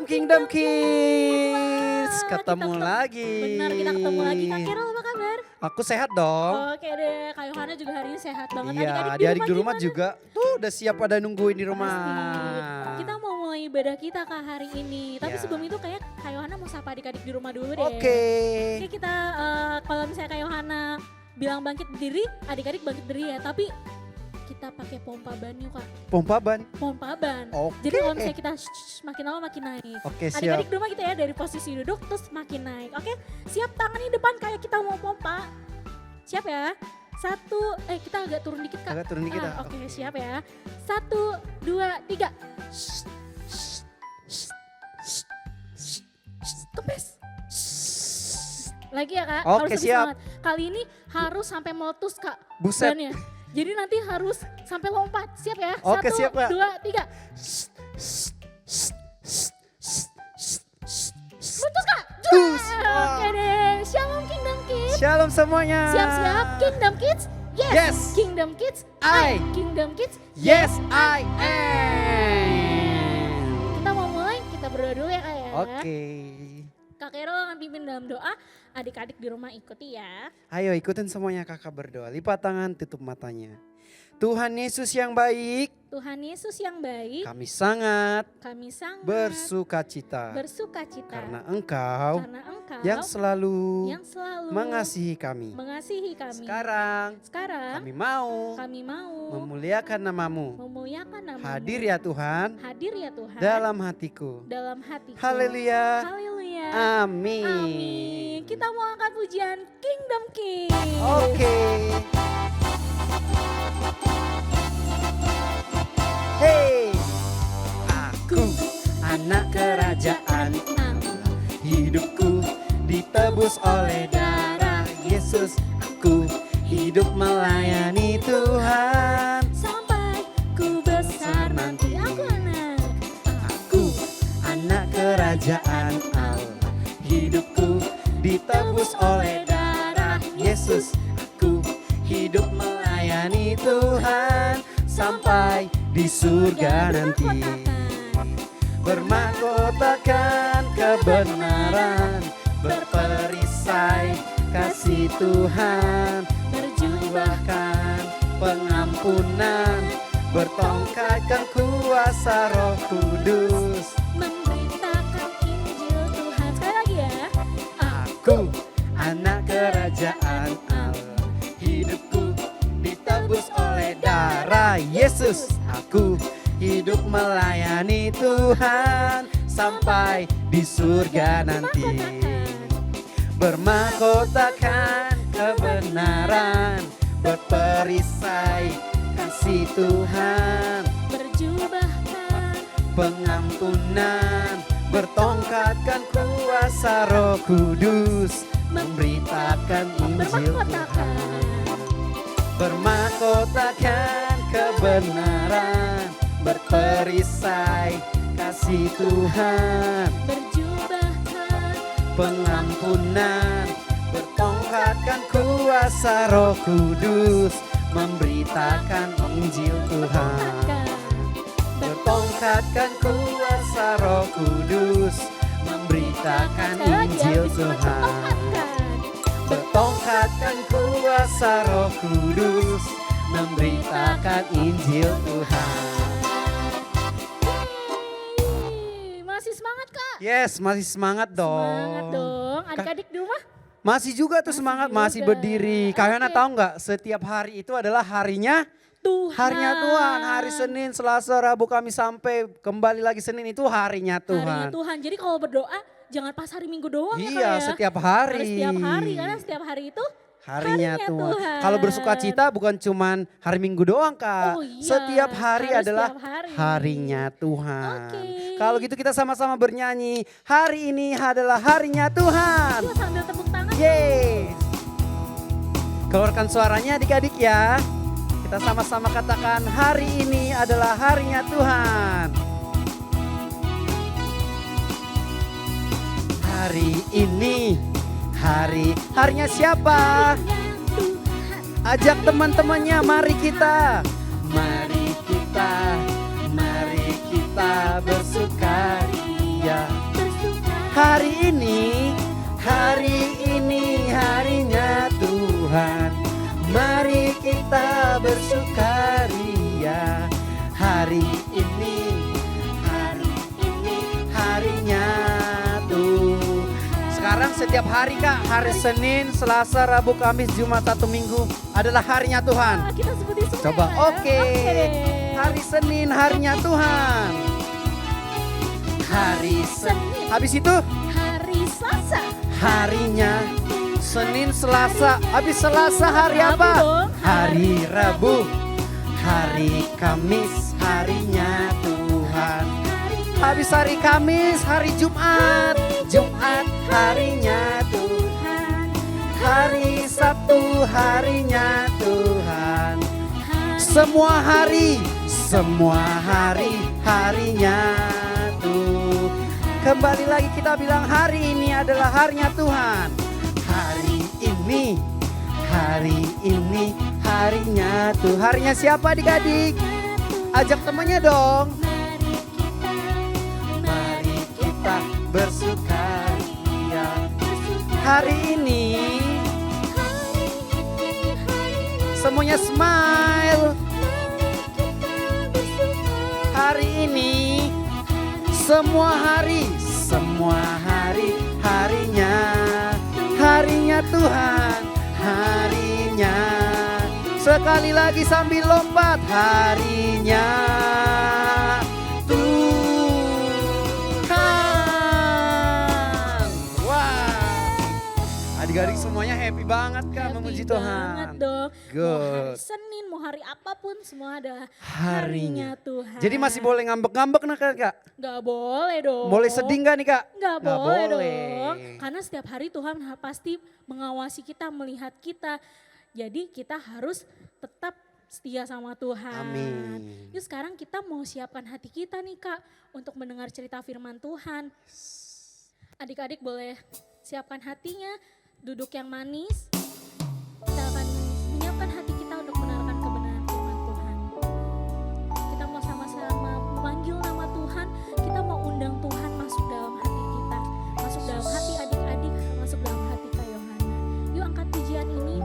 Shalom Kingdom Kids. Ketemu lagi. Benar, kita ketemu lagi. Kak Carol apa kabar? Aku sehat dong. Oke deh, Kak Yohana juga hari ini sehat banget. Iya, adik-adik di rumah gimana? juga tuh udah siap pada nungguin di rumah. Pasti. Kita mau mulai ibadah kita Kak hari ini. Tapi Ya. sebelum itu kayak Kak Yohana mau sapa adik-adik di rumah dulu deh. Oke. Oke, kita kalau misalnya Kak Yohana bilang bangkit berdiri, adik-adik bangkit berdiri ya. Tapi kita pakai pompa ban yuk Kak. Pompa ban. Pompa ban. Oke. Jadi kalau misalnya kita makin lama makin naik. Oke, siap. Adik-adik di rumah kita ya dari posisi duduk terus makin naik. Oke, siap tangan di depan kayak kita mau pompa. Siap ya? Kita agak turun dikit Kak. Agak turun dikit, Oke, siap ya. 1, 2, 3. Kempes. Lagi ya Kak, Oke, harus lebih siap. semangat. Kali ini harus sampai meletus Kak. Buset. bannya. Jadi nanti harus sampai lompat. Siap ya? Oke, 1, siap, Kak. 2, 3. Meletus Kak. Dus. Oke deh. Shalom Kingdom Kids. Shalom semuanya. Siap-siap Kingdom Kids. Yes. Yes. Kingdom Kids. I. Kingdom Kids. Yes, I am. Kita mau mulai, kita berdoa dulu ya Kak ya. Oke. Kak Carol akan pimpin dalam doa. Adik-adik di rumah ikuti ya. Ayo ikutin semuanya kakak berdoa. Lipat tangan, tutup matanya. Tuhan Yesus yang baik, Tuhan Yesus yang baik, kami sangat kami sangat bersuka cita. bersukacita Karena Engkau karena Engkau yang selalu yang selalu mengasihi kami. mengasihi kami. Sekarang Sekarang kami mau memuliakan namamu. namamu. Hadir ya Tuhan Hadir ya Tuhan dalam hatiku. dalam hatiku. Haleluya. Haleluya. Amin. Amin. Kita mau angkat pujian Kingdom Kids. Oke. Hey, aku anak kerajaan Allah. Hidupku ditebus oleh darah Yesus. Aku hidup melayani Tuhan. Sampai ku besar nanti Aku anak kerajaan Allah. Hidupku ditebus oleh darah Yesus. Aku hidup melayani Tuhan sampai di surga nanti. Bermahkotakan kebenaran, berperisai kasih Tuhan, berjubahkan pengampunan, bertongkatkan kuasa Roh Kudus. memberitakan Injil Tuhan. Sekali lagi ya. Aku anak kerajaan Allah. Hidupku ditebus oleh darah Yesus. Aku hidup melayani Tuhan sampai di surga nanti. Bermahkotakan kebenaran, berperisai kasih Tuhan, Berjubahkan pengampunan, bertongkatkan kuasa Roh Kudus, memberitakan Injil Tuhan. Bermahkotakan kebenaran, berperisai kasih Tuhan, berjubahkan pengampunan, bertongkatkan kuasa Roh Kudus, memberitakan Injil Tuhan. Bertongkatkan kuasa Roh Kudus, memberitakan Injil Tuhan. Bertongkatkan kuasa Roh Kudus, memberitakan Injil Tuhan. Masih semangat Kak? Yes, masih semangat dong. Semangat dong. Adik-adik di rumah? Masih juga tuh semangat, masih juga. berdiri. Kalian Oke. tahu nggak? Setiap hari itu adalah harinya Tuhan. Harinya Tuhan. Hari Senin, Selasa, Rabu, Kamis sampai kembali lagi Senin itu harinya Harinya Tuhan. Tuhan. Jadi kalau berdoa jangan pas hari Minggu doang ya Kak Iya, ya. setiap hari. Harus setiap hari karena setiap hari itu Harinya Tuhan. Tuhan. Kalau bersuka cita bukan cuman hari Minggu doang Kak. Oh iya, Setiap hari harus adalah setiap hari. harinya Tuhan. Oke. Kalau gitu kita sama-sama bernyanyi. Hari ini adalah harinya Tuhan. Yuk sambil tepuk tangan. Yeay. Keluarkan suaranya adik-adik ya. Kita sama-sama katakan hari ini adalah harinya Tuhan. Hari ini harinya siapa? Ajak teman-temannya, mari kita bersukaria. Hari ini harinya Tuhan. Mari kita bersukaria. Hari ini harinya Tuhan. Sekarang setiap hari Kak, hari Senin, Selasa, Rabu, Kamis, Jumat, Sabtu, Minggu adalah harinya Tuhan. Ah, kita sebutin semua Coba, ya. oke. deh. Hari Senin, harinya Tuhan. Hari Senin. Habis itu Hari Selasa. harinya Senin, Selasa. Habis Selasa hari Rabu apa? dong. Hari Rabu. Hari Kamis, harinya Tuhan. Habis hari Kamis, hari Jumat. Jumat, harinya Tuhan. Hari Sabtu, harinya Tuhan. Semua hari, harinya Tuhan. Kembali lagi kita bilang hari ini adalah harinya Tuhan. Hari ini harinya Tuhan. Harinya siapa adik-adik? Ajak temannya dong. Mari kita bersukaria. Hari ini semuanya smile. Hari ini semua hari, harinya Tuhan, harinya. Sekali lagi sambil lompat, harinya Tuhan. Wah, adik-adik semuanya happy banget kan memuji Happy Tuhan. banget dong. Mau hari Good. Senin, mau hari apapun semua ada Harinya. harinya Tuhan. Jadi masih boleh ngambek-ngambek nah Kak? Gak boleh dong. Boleh sedih gak nih Kak? Nggak Nggak boleh boleh. dong. Karena setiap hari Tuhan pasti mengawasi kita, melihat kita. Jadi kita harus tetap setia sama Tuhan. Amin. Yuk sekarang kita mau siapkan hati kita nih Kak untuk mendengar cerita firman Tuhan. Adik-adik boleh siapkan hatinya, duduk yang manis. Kita akan menyiapkan hati kita untuk mendengarkan kebenaran firman Tuhan. Kita mau sama-sama memanggil nama Tuhan, kita mau undang Tuhan masuk dalam hati kita. Masuk dalam hati adik-adik, masuk dalam hati Kak Yohana. Yuk angkat pujian ini.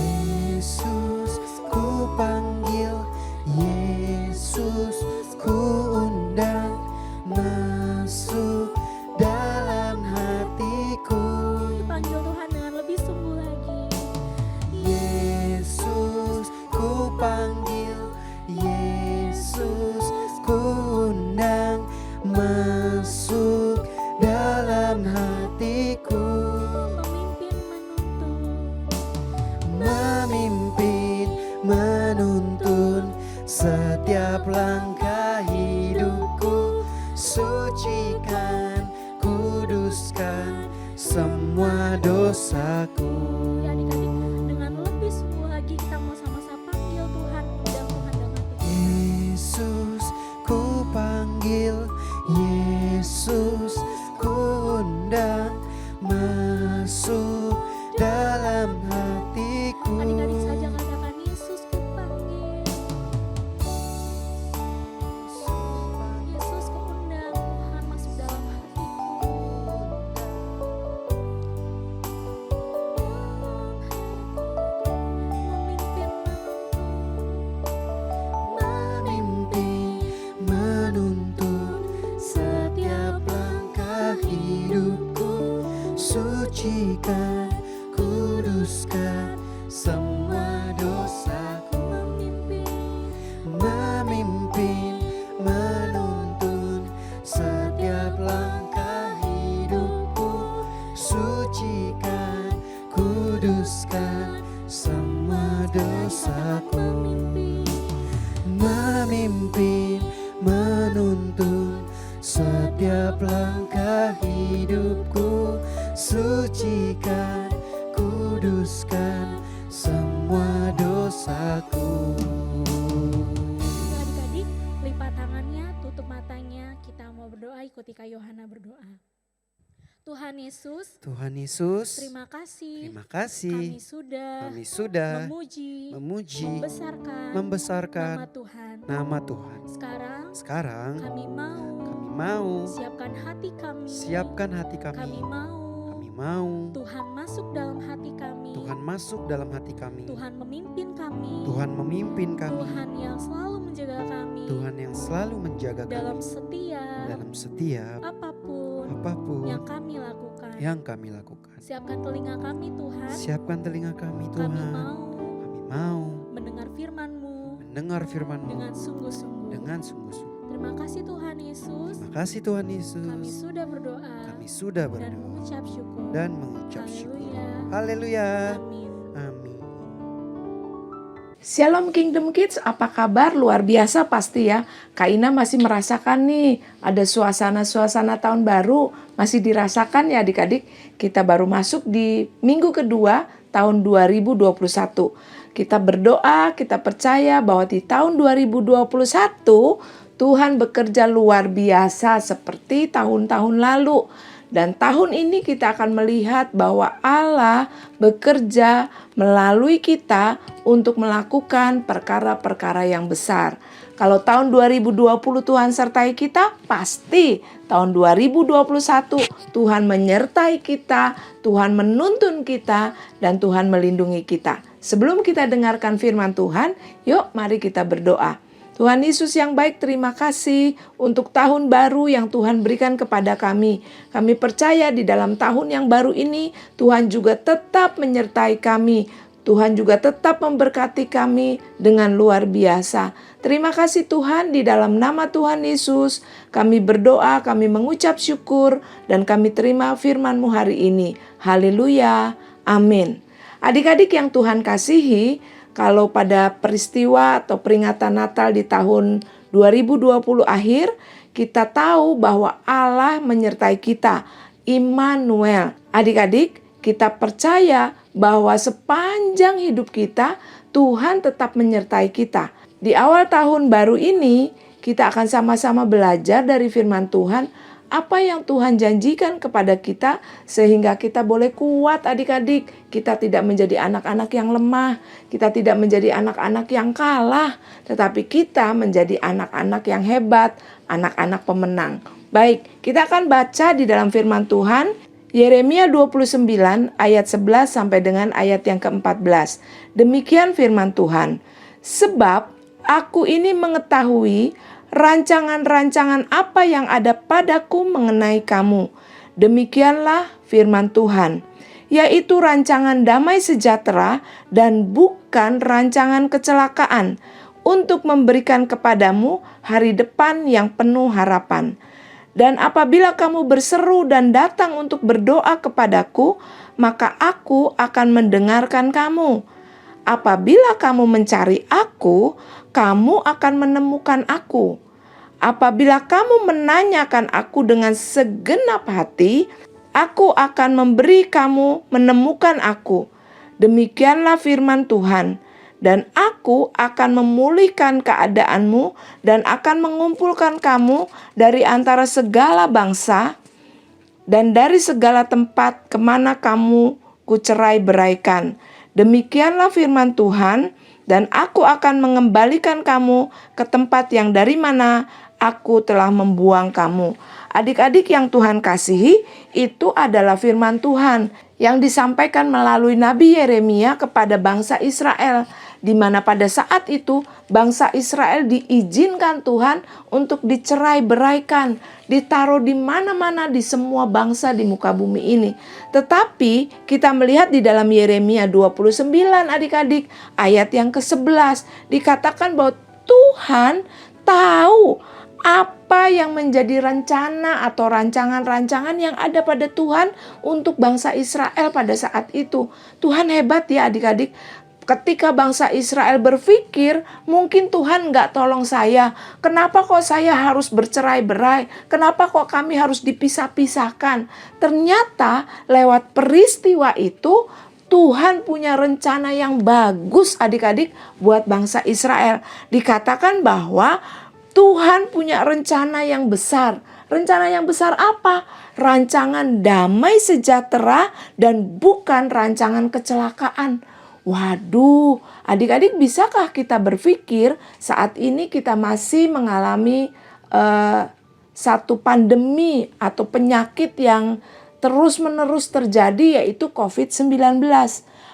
Yesus ku panggil, Yesus ku undang, masuk dalam hatiku. Panggil Tuhan dengan lebih sungguh lagi. Yesus ku panggil, Yesus ku undang, masuk dalam hatiku. Memimpin, menuntun. Memimpin, menuntun setiap langkah hidupku. Sucikan, kuduskan semua dosaku. Ya adik-adik, dengan lebih sungguh lagi kita mau sama-sama panggil Tuhan, undang Tuhan dalam hati kita. Yesus ku panggil, Yesus ku undang, masuk dalam hatiku. Adik-adik saja katakan Yesus ku panggil. Yesus ku undang, Tuhan masuk dalam hatiku. Memimpin, Memimpin, menuntun setiap langkah hidupku. Sucikan, kuduskan semua dosaku. Memimpin, menuntun setiap langkah hidupku. Sucikan, kuduskan semua dosaku. Memimpin, menuntun setiap langkah hidupku. Sucikan, kuduskan semua dosaku. adik-adik lipat tangannya, tutup matanya, kita mau berdoa, ikuti Kak Yohana berdoa. Tuhan Yesus, Tuhan Yesus, terima kasih. terima kasih. Kami sudah memuji, membesarkan membesarkan nama Tuhan. nama Tuhan. Sekarang Sekarang kami kami mau siapkan hati kami. siapkan hati Kami kami. Kami mau mau Tuhan masuk dalam hati kami. Tuhan masuk dalam hati kami. Tuhan memimpin kami. Tuhan memimpin kami. Tuhan yang selalu menjaga kami. Tuhan yang selalu menjaga dalam kami setiap setiap apapun yang kami lakukan. kami lakukan. Siapkan telinga kami Tuhan. Siapkan telinga kami Kami Tuhan. mau Kami mau mendengar firman-Mu mendengar firman-Mu dengan sungguh-sungguh. dengan sungguh-sungguh. Terima kasih Tuhan Yesus. Terima kasih Tuhan Kami Yesus. sudah berdoa Kami sudah dan berdoa mengucap syukur. dan mengucap syukur. Haleluya. Haleluya. Amin. Amin. Shalom Kingdom Kids, apa kabar? Luar biasa pasti ya. Kak Ina masih merasakan nih, ada suasana-suasana tahun baru. Masih dirasakan ya adik-adik. Kita baru masuk di minggu kedua tahun 2021. Kita berdoa, kita percaya bahwa di tahun 2021 Tuhan bekerja luar biasa seperti tahun-tahun lalu. Dan tahun ini kita akan melihat bahwa Allah bekerja melalui kita untuk melakukan perkara-perkara yang besar. Kalau tahun 2020 Tuhan sertai kita, pasti tahun 2021 Tuhan menyertai kita, Tuhan menuntun kita, dan Tuhan melindungi kita. Sebelum kita dengarkan firman Tuhan, yuk mari kita berdoa. Tuhan Yesus yang baik, terima kasih untuk tahun baru yang Tuhan berikan kepada kami. Kami percaya di dalam tahun yang baru ini, Tuhan juga tetap menyertai kami. Tuhan juga tetap memberkati kami dengan luar biasa. Terima kasih Tuhan, di dalam nama Tuhan Yesus, kami berdoa, kami mengucap syukur, dan kami terima firman-Mu hari ini. Haleluya, amin. Adik-adik yang Tuhan kasihi, kalau pada peristiwa atau peringatan Natal di tahun 2020 akhir, kita tahu bahwa Allah menyertai kita, Immanuel. Adik-adik, kita percaya bahwa sepanjang hidup kita, Tuhan tetap menyertai kita. Di awal tahun baru ini, kita akan sama-sama belajar dari firman Tuhan, apa yang Tuhan janjikan kepada kita sehingga kita boleh kuat adik-adik. Kita tidak menjadi anak-anak yang lemah, kita tidak menjadi anak-anak yang kalah, tetapi kita menjadi anak-anak yang hebat, anak-anak pemenang. Baik, kita akan baca di dalam firman Tuhan, Yeremia 29 ayat 11 sampai dengan ayat yang ke-14. Demikian firman Tuhan, sebab aku ini mengetahui rancangan-rancangan apa yang ada padaku mengenai kamu. Demikianlah firman Tuhan, yaitu rancangan damai sejahtera dan bukan rancangan kecelakaan, untuk memberikan kepadamu hari depan yang penuh harapan. Dan apabila kamu berseru dan datang untuk berdoa kepadaku, maka aku akan mendengarkan kamu. Apabila kamu mencari aku, kamu akan menemukan aku. Apabila kamu menanyakan aku dengan segenap hati, aku akan memberi kamu menemukan aku. Demikianlah firman Tuhan. Dan aku akan memulihkan keadaanmu dan akan mengumpulkan kamu dari antara segala bangsa dan dari segala tempat kemana kamu kucerai beraikan. Demikianlah firman Tuhan, dan aku akan mengembalikan kamu ke tempat yang dari mana aku telah membuang kamu. Adik-adik yang Tuhan kasihi, itu adalah firman Tuhan yang disampaikan melalui Nabi Yeremia kepada bangsa Israel, di mana pada saat itu bangsa Israel diizinkan Tuhan untuk dicerai beraikan, ditaruh di mana-mana di semua bangsa di muka bumi ini. Tetapi kita melihat di dalam Yeremia 29 adik-adik ayat yang ke-11 dikatakan bahwa Tuhan tahu apa yang menjadi rencana atau rancangan-rancangan yang ada pada Tuhan untuk bangsa Israel pada saat itu. Tuhan hebat ya adik-adik. Ketika bangsa Israel berpikir, mungkin Tuhan nggak tolong saya. Kenapa kok saya harus bercerai-berai? Kenapa kok kami harus dipisah-pisahkan? Ternyata lewat peristiwa itu, Tuhan punya rencana yang bagus adik-adik buat bangsa Israel. Dikatakan bahwa Tuhan punya rencana yang besar. Rencana yang besar apa? Rancangan damai sejahtera dan bukan rancangan kecelakaan. Waduh, adik-adik bisakah kita berpikir saat ini kita masih mengalami satu pandemi atau penyakit yang terus-menerus terjadi, yaitu COVID-19.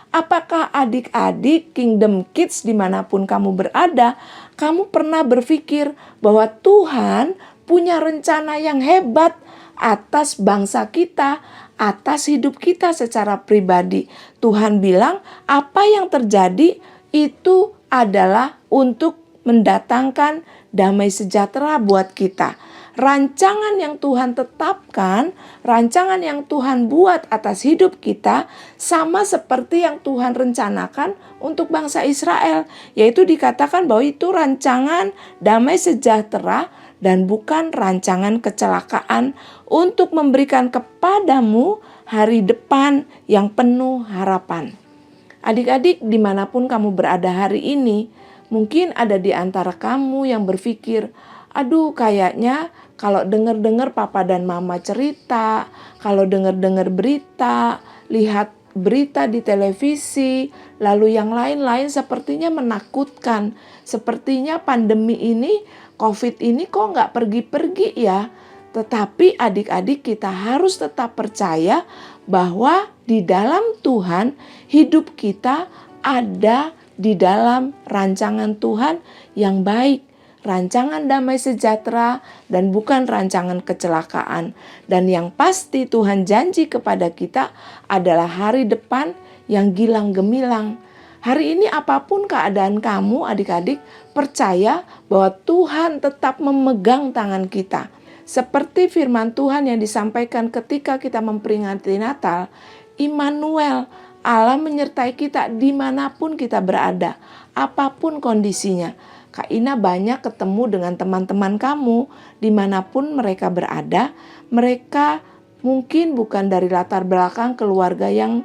Apakah adik-adik Kingdom Kids dimanapun kamu berada, kamu pernah berpikir bahwa Tuhan punya rencana yang hebat atas bangsa kita, atas hidup kita secara pribadi? Tuhan bilang apa yang terjadi itu adalah untuk mendatangkan damai sejahtera buat kita. Rancangan yang Tuhan tetapkan, rancangan yang Tuhan buat atas hidup kita sama seperti yang Tuhan rencanakan untuk bangsa Israel. Yaitu dikatakan bahwa itu rancangan damai sejahtera dan bukan rancangan kecelakaan untuk memberikan kepadamu hari depan yang penuh harapan. Adik-adik dimanapun kamu berada hari ini, mungkin ada di antara kamu yang berpikir, aduh kayaknya kalau dengar-dengar papa dan mama cerita, kalau dengar-dengar berita, lihat berita di televisi, lalu yang lain-lain sepertinya menakutkan. Sepertinya pandemi ini, COVID ini kok nggak pergi-pergi ya. Tetapi adik-adik kita harus tetap percaya bahwa di dalam Tuhan hidup kita ada di dalam rancangan Tuhan yang baik. Rancangan damai sejahtera dan bukan rancangan kecelakaan. Dan yang pasti Tuhan janji kepada kita adalah hari depan yang gilang gemilang. Hari ini apapun keadaan kamu adik-adik, percaya bahwa Tuhan tetap memegang tangan kita. Seperti firman Tuhan yang disampaikan ketika kita memperingati Natal, Immanuel, Allah menyertai kita dimanapun kita berada, apapun kondisinya. Kak Ina banyak ketemu dengan teman-teman kamu dimanapun mereka berada. Mereka mungkin bukan dari latar belakang keluarga yang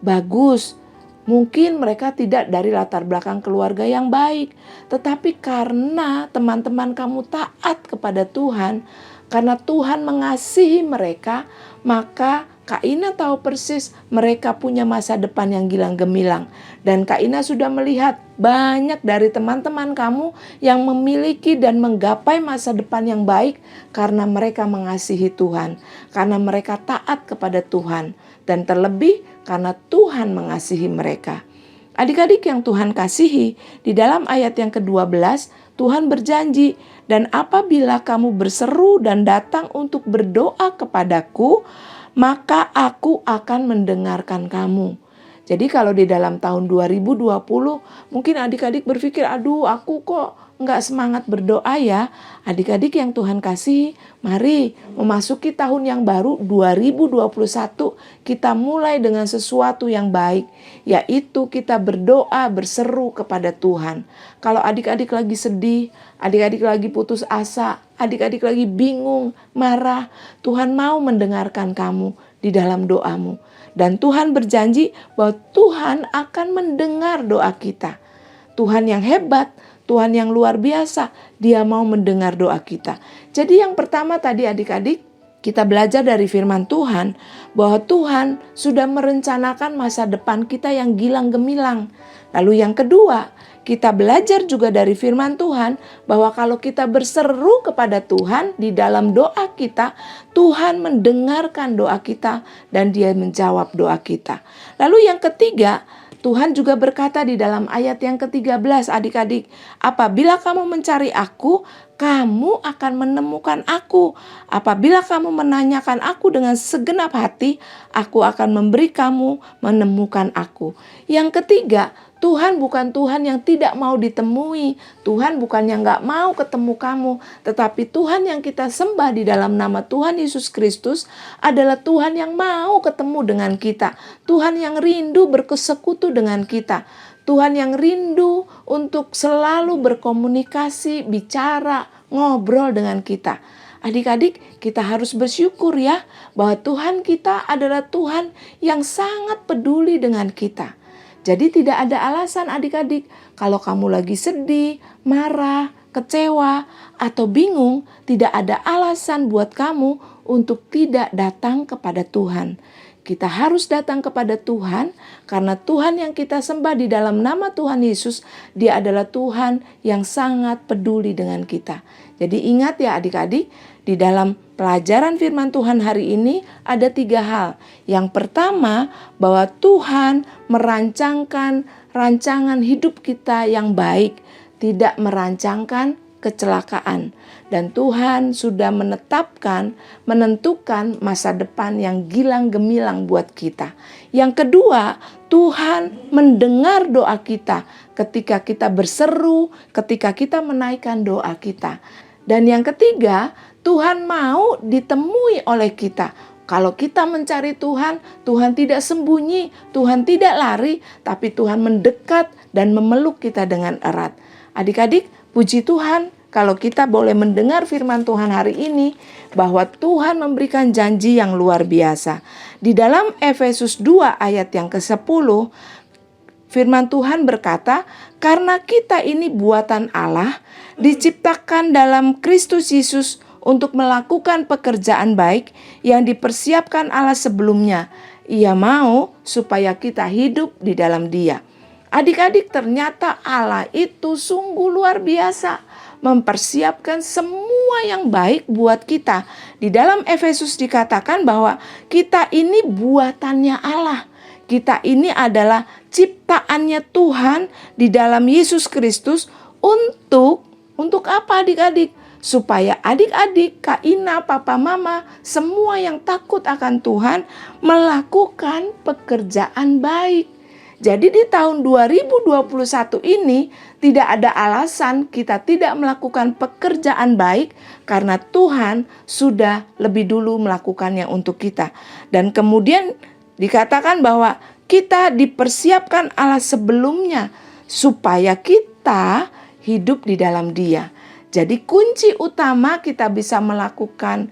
bagus. Mungkin mereka tidak dari latar belakang keluarga yang baik. Tetapi karena teman-teman kamu taat kepada Tuhan, karena Tuhan mengasihi mereka, maka Kak Ina tahu persis mereka punya masa depan yang gilang gemilang. Dan Kak Ina sudah melihat banyak dari teman-teman kamu yang memiliki dan menggapai masa depan yang baik karena mereka mengasihi Tuhan, karena mereka taat kepada Tuhan, dan terlebih karena Tuhan mengasihi mereka. Adik-adik yang Tuhan kasihi, di dalam ayat yang ke-12 Tuhan berjanji, dan apabila kamu berseru dan datang untuk berdoa kepadaku, maka aku akan mendengarkan kamu. Jadi kalau di dalam tahun 2020 mungkin adik-adik berpikir, aduh aku kok nggak semangat berdoa ya. Adik-adik yang Tuhan kasih, mari memasuki tahun yang baru 2021, kita mulai dengan sesuatu yang baik, yaitu kita berdoa, berseru kepada Tuhan. Kalau adik-adik lagi sedih, adik-adik lagi putus asa, adik-adik lagi bingung, marah, Tuhan mau mendengarkan kamu di dalam doamu. Dan Tuhan berjanji bahwa Tuhan akan mendengar doa kita. Tuhan yang hebat, Tuhan yang luar biasa, Dia mau mendengar doa kita. Jadi yang pertama tadi adik-adik, kita belajar dari firman Tuhan bahwa Tuhan sudah merencanakan masa depan kita yang gilang gemilang. Lalu yang kedua, kita belajar juga dari firman Tuhan bahwa kalau kita berseru kepada Tuhan di dalam doa kita, Tuhan mendengarkan doa kita dan Dia menjawab doa kita. Lalu yang ketiga, Tuhan juga berkata di dalam ayat yang ke-13, adik-adik, apabila kamu mencari aku, kamu akan menemukan aku. Apabila kamu menanyakan aku dengan segenap hati, aku akan memberi kamu menemukan aku. Yang ketiga, Tuhan bukan Tuhan yang tidak mau ditemui. Tuhan bukan yang gak mau ketemu kamu. Tetapi Tuhan yang kita sembah di dalam nama Tuhan Yesus Kristus adalah Tuhan yang mau ketemu dengan kita. Tuhan yang rindu bersekutu dengan kita. Tuhan yang rindu untuk selalu berkomunikasi, bicara, ngobrol dengan kita. Adik-adik, kita harus bersyukur ya bahwa Tuhan kita adalah Tuhan yang sangat peduli dengan kita. Jadi tidak ada alasan adik-adik kalau kamu lagi sedih, marah, kecewa, atau bingung, tidak ada alasan buat kamu untuk tidak datang kepada Tuhan. Kita harus datang kepada Tuhan karena Tuhan yang kita sembah di dalam nama Tuhan Yesus, Dia adalah Tuhan yang sangat peduli dengan kita. Jadi ingat ya adik-adik, di dalam pelajaran firman Tuhan hari ini ada 3 hal. Yang pertama, bahwa Tuhan merancangkan rancangan hidup kita yang baik, tidak merancangkan kecelakaan. Dan Tuhan sudah menentukan masa depan yang gilang gemilang buat kita. Yang kedua, Tuhan mendengar doa kita ketika kita berseru, ketika kita menaikkan doa kita. Dan yang ketiga, Tuhan mau ditemui oleh kita. Kalau kita mencari Tuhan, Tuhan tidak sembunyi, Tuhan tidak lari, tapi Tuhan mendekat dan memeluk kita dengan erat. Adik-adik, puji Tuhan kalau kita boleh mendengar firman Tuhan hari ini, bahwa Tuhan memberikan janji yang luar biasa. Di dalam Efesus 2 ayat yang ke-10, firman Tuhan berkata, karena kita ini buatan Allah, diciptakan dalam Kristus Yesus untuk melakukan pekerjaan baik yang dipersiapkan Allah sebelumnya. Ia mau supaya kita hidup di dalam Dia. Adik-adik, ternyata Allah itu sungguh luar biasa, mempersiapkan semua yang baik buat kita. Di dalam Efesus dikatakan bahwa kita ini buatannya Allah. Kita ini adalah ciptaannya Tuhan di dalam Yesus Kristus untuk apa adik-adik? Supaya adik-adik, Kak Ina, Papa, Mama, semua yang takut akan Tuhan melakukan pekerjaan baik. Jadi di tahun 2021 ini tidak ada alasan kita tidak melakukan pekerjaan baik karena Tuhan sudah lebih dulu melakukannya untuk kita. Dan kemudian dikatakan bahwa kita dipersiapkan Allah sebelumnya supaya kita hidup di dalam Dia. Jadi kunci utama kita bisa melakukan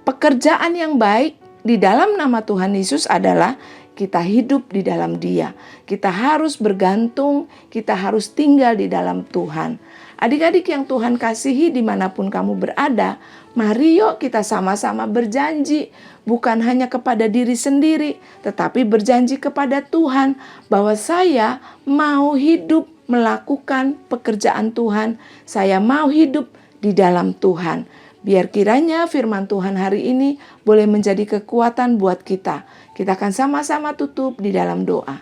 pekerjaan yang baik di dalam nama Tuhan Yesus adalah kita hidup di dalam Dia. Kita harus bergantung, kita harus tinggal di dalam Tuhan. Adik-adik yang Tuhan kasihi dimanapun kamu berada, mari yuk kita sama-sama berjanji. Bukan hanya kepada diri sendiri, tetapi berjanji kepada Tuhan bahwa saya mau hidup melakukan pekerjaan Tuhan. Saya mau hidup di dalam Tuhan. Biar kiranya firman Tuhan hari ini boleh menjadi kekuatan buat kita. Kita akan sama-sama tutup di dalam doa.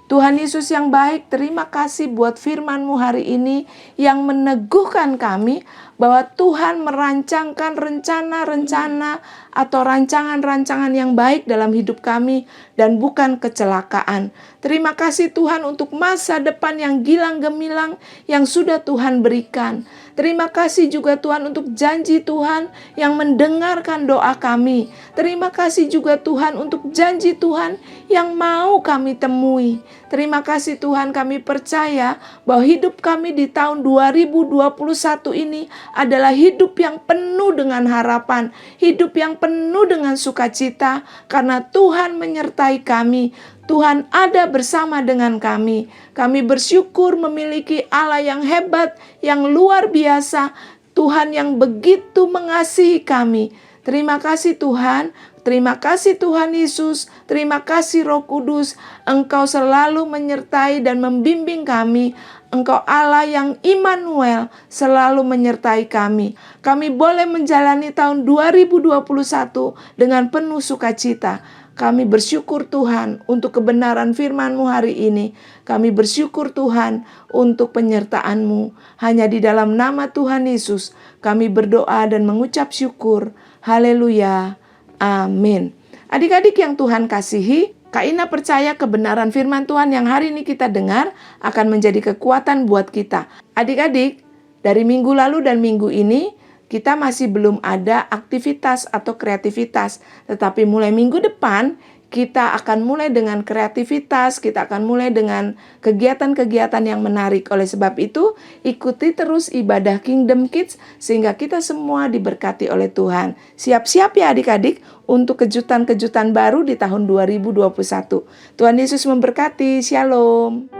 Tuhan Yesus yang baik, terima kasih buat firman-Mu hari ini yang meneguhkan kami bahwa Tuhan merancangkan rencana-rencana atau rancangan-rancangan yang baik dalam hidup kami dan bukan kecelakaan. Terima kasih Tuhan untuk masa depan yang gilang gemilang yang sudah Tuhan berikan. Terima kasih juga Tuhan untuk janji Tuhan yang mendengarkan doa kami. Terima kasih juga Tuhan untuk janji Tuhan yang mau kami temui. Terima kasih Tuhan, kami percaya bahwa hidup kami di tahun 2021 ini adalah hidup yang penuh dengan harapan, hidup yang penuh dengan sukacita karena Tuhan menyertai kami. Tuhan ada bersama dengan kami. Kami bersyukur memiliki Allah yang hebat, yang luar biasa. Tuhan yang begitu mengasihi kami. Terima kasih Tuhan. Terima kasih Tuhan Yesus. Terima kasih Roh Kudus. Engkau selalu menyertai dan membimbing kami. Engkau Allah yang Immanuel, selalu menyertai kami. Kami boleh menjalani tahun 2021 dengan penuh sukacita. Kami bersyukur Tuhan untuk kebenaran firman-Mu hari ini. Kami bersyukur Tuhan untuk penyertaan-Mu. Hanya di dalam nama Tuhan Yesus kami berdoa dan mengucap syukur. Haleluya. Amin. Adik-adik yang Tuhan kasihi, Kak Ina percaya kebenaran firman Tuhan yang hari ini kita dengar akan menjadi kekuatan buat kita. Adik-adik, dari minggu lalu dan minggu ini, kita masih belum ada aktivitas atau kreativitas. Tetapi mulai minggu depan, kita akan mulai dengan kreativitas, kita akan mulai dengan kegiatan-kegiatan yang menarik. Oleh sebab itu, ikuti terus ibadah Kingdom Kids sehingga kita semua diberkati oleh Tuhan. Siap-siap ya adik-adik untuk kejutan-kejutan baru di tahun 2021. Tuhan Yesus memberkati. Shalom.